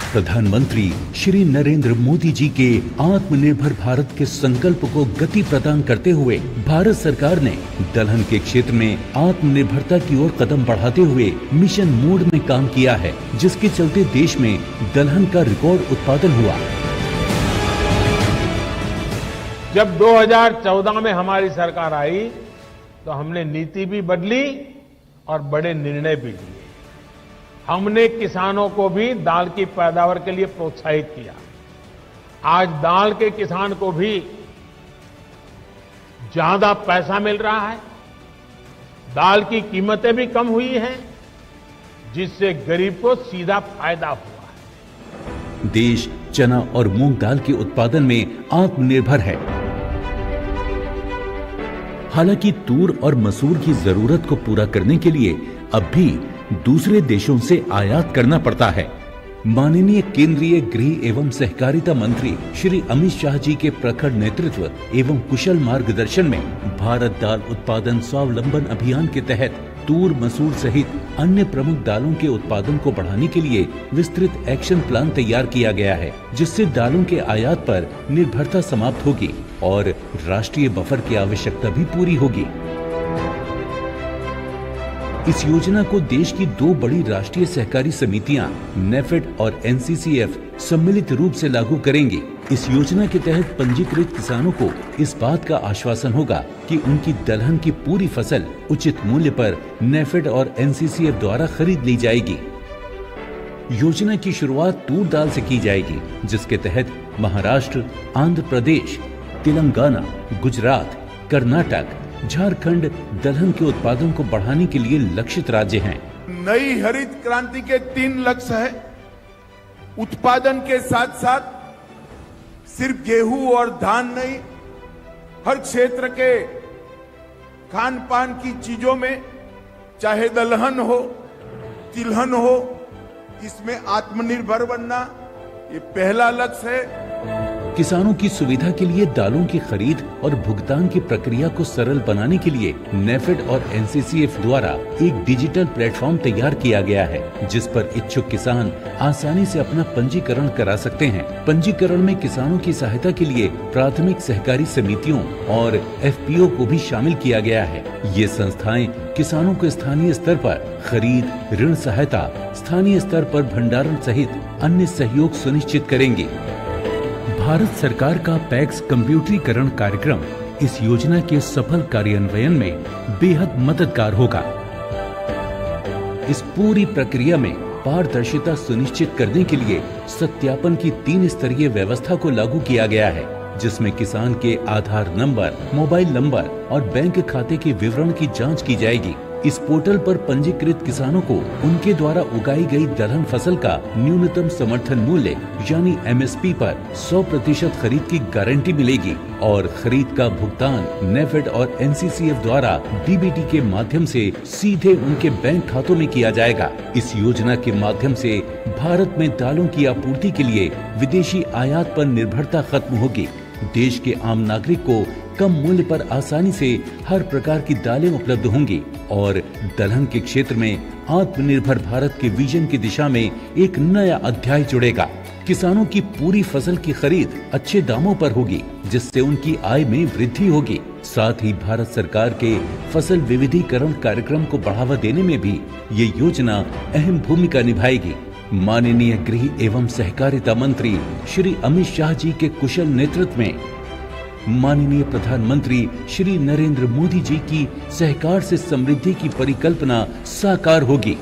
प्रधानमंत्री श्री नरेंद्र मोदी जी के आत्मनिर्भर भारत के संकल्प को गति प्रदान करते हुए भारत सरकार ने दलहन के क्षेत्र में आत्मनिर्भरता की ओर कदम बढ़ाते हुए मिशन मोड में काम किया है, जिसके चलते देश में दलहन का रिकॉर्ड उत्पादन हुआ। जब 2014 में हमारी सरकार आई तो हमने नीति भी बदली और बड़े निर्णय भी लिए। हमने किसानों को भी दाल की पैदावार के लिए प्रोत्साहित किया। आज दाल के किसान को भी ज्यादा पैसा मिल रहा है, दाल की कीमतें भी कम हुई हैं, जिससे गरीब को सीधा फायदा हुआ है। देश चना और मूंग दाल के उत्पादन में आत्मनिर्भर है। हालांकि तूर और मसूर की जरूरत को पूरा करने के लिए अब भी दूसरे देशों से आयात करना पड़ता है। माननीय केंद्रीय गृह एवं सहकारिता मंत्री श्री अमित शाह जी के प्रखर नेतृत्व एवं कुशल मार्गदर्शन में भारत दाल उत्पादन स्वावलंबन अभियान के तहत तूर, मसूर सहित अन्य प्रमुख दालों के उत्पादन को बढ़ाने के लिए विस्तृत एक्शन प्लान तैयार किया गया है, जिससे दालों के आयात पर निर्भरता समाप्त होगी और राष्ट्रीय बफर की आवश्यकता भी पूरी होगी। इस योजना को देश की दो बड़ी राष्ट्रीय सहकारी समितियां नेफेड और एनसीसीएफ सम्मिलित रूप से लागू करेंगी। इस योजना के तहत पंजीकृत किसानों को इस बात का आश्वासन होगा कि उनकी दलहन की पूरी फसल उचित मूल्य पर नेफेड और एनसीसीएफ द्वारा खरीद ली जाएगी। योजना की शुरुआत तूर दाल से की जाएगी, जिसके तहत महाराष्ट्र, आंध्र प्रदेश, तेलंगाना, गुजरात, कर्नाटक, झारखंड दलहन के उत्पादन को बढ़ाने के लिए लक्षित राज्य हैं। नई हरित क्रांति के 3 लक्ष्य है। उत्पादन के साथ साथ सिर्फ गेहूं और धान नहीं, हर क्षेत्र के खान पान की चीजों में, चाहे दलहन हो, तिलहन हो, इसमें आत्मनिर्भर बनना ये पहला लक्ष्य है। किसानों की सुविधा के लिए दालों की खरीद और भुगतान की प्रक्रिया को सरल बनाने के लिए नेफेड और एनसीसीएफ द्वारा एक डिजिटल प्लेटफॉर्म तैयार किया गया है, जिस पर इच्छुक किसान आसानी से अपना पंजीकरण करा सकते हैं। पंजीकरण में किसानों की सहायता के लिए प्राथमिक सहकारी समितियों और एफपीओ को भी शामिल किया गया है। ये संस्थाएं किसानों को स्थानीय स्तर पर खरीद, ऋण सहायता, स्थानीय स्तर पर भंडारण सहित अन्य सहयोग सुनिश्चित करेंगे। भारत सरकार का पैक्स कंप्यूटरीकरण कार्यक्रम इस योजना के सफल कार्यान्वयन में बेहद मददगार होगा। इस पूरी प्रक्रिया में पारदर्शिता सुनिश्चित करने के लिए सत्यापन की 3 स्तरीय व्यवस्था को लागू किया गया है, जिसमें किसान के आधार नंबर, मोबाइल नंबर और बैंक खाते के विवरण की जांच की जाएगी। इस पोर्टल पर पंजीकृत किसानों को उनके द्वारा उगाई गई दलहन फसल का न्यूनतम समर्थन मूल्य यानी एमएसपी पर 100% खरीद की गारंटी मिलेगी और खरीद का भुगतान नेफेड और एनसीसीएफ द्वारा डीबीटी के माध्यम से सीधे उनके बैंक खातों में किया जाएगा। इस योजना के माध्यम से भारत में दालों की आपूर्ति के लिए विदेशी आयात पर निर्भरता खत्म होगी। देश के आम नागरिक को कम मूल्य पर आसानी से हर प्रकार की दालें उपलब्ध होंगी और दलहन के क्षेत्र में आत्मनिर्भर भारत के विजन की दिशा में एक नया अध्याय जुड़ेगा। किसानों की पूरी फसल की खरीद अच्छे दामों पर होगी, जिससे उनकी आय में वृद्धि होगी। साथ ही भारत सरकार के फसल विविधीकरण कार्यक्रम को बढ़ावा देने में भी ये योजना अहम भूमिका निभाएगी। माननीय गृह एवं सहकारिता मंत्री श्री अमित शाह जी के कुशल नेतृत्व में माननीय प्रधानमंत्री श्री नरेंद्र मोदी जी की सहकार से समृद्धि की परिकल्पना साकार होगी।